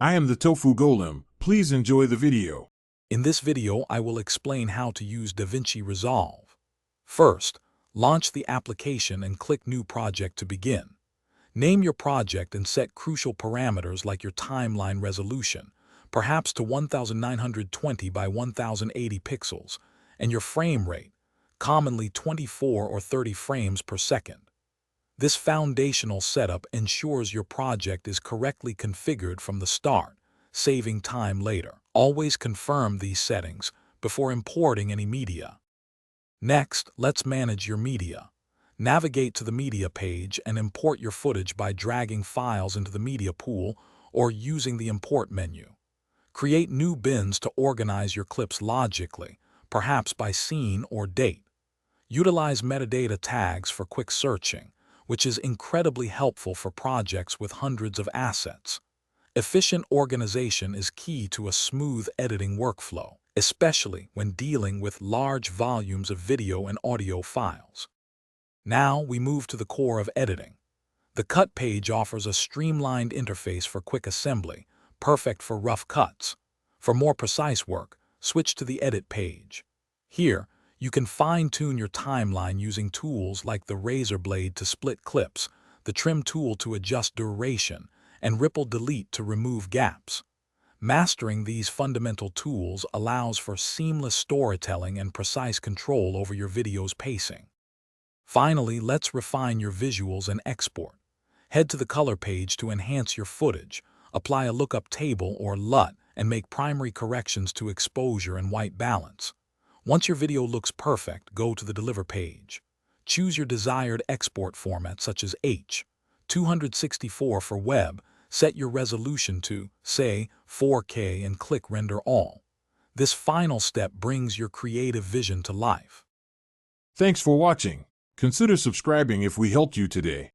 I am the Tofu Golem. Please enjoy the video. In this video, I will explain how to use DaVinci Resolve. First, launch the application and click New Project to begin. Name your project and set crucial parameters like your timeline resolution, perhaps to 1920 by 1080 pixels, and your frame rate, commonly 24 or 30 frames per second. This foundational setup ensures your project is correctly configured from the start, saving time later. Always confirm these settings before importing any media. Next, let's manage your media. Navigate to the media page and import your footage by dragging files into the media pool or using the import menu. Create new bins to organize your clips logically, perhaps by scene or date. Utilize metadata tags for quick searching, which is incredibly helpful for projects with hundreds of assets. Efficient organization is key to a smooth editing workflow, especially when dealing with large volumes of video and audio files. Now we move to the core of editing. The cut page offers a streamlined interface for quick assembly, perfect for rough cuts. For more precise work, switch to the edit page. Here, you can fine-tune your timeline using tools like the razor blade to split clips, the trim tool to adjust duration, and ripple delete to remove gaps. Mastering these fundamental tools allows for seamless storytelling and precise control over your video's pacing. Finally, let's refine your visuals and export. Head to the color page to enhance your footage, apply a lookup table or LUT, and make primary corrections to exposure and white balance. Once your video looks perfect, go to the Deliver page. Choose your desired export format such as H.264 for web, set your resolution to, say, 4K and click Render All. This final step brings your creative vision to life. Thanks for watching. Consider subscribing if we helped you today.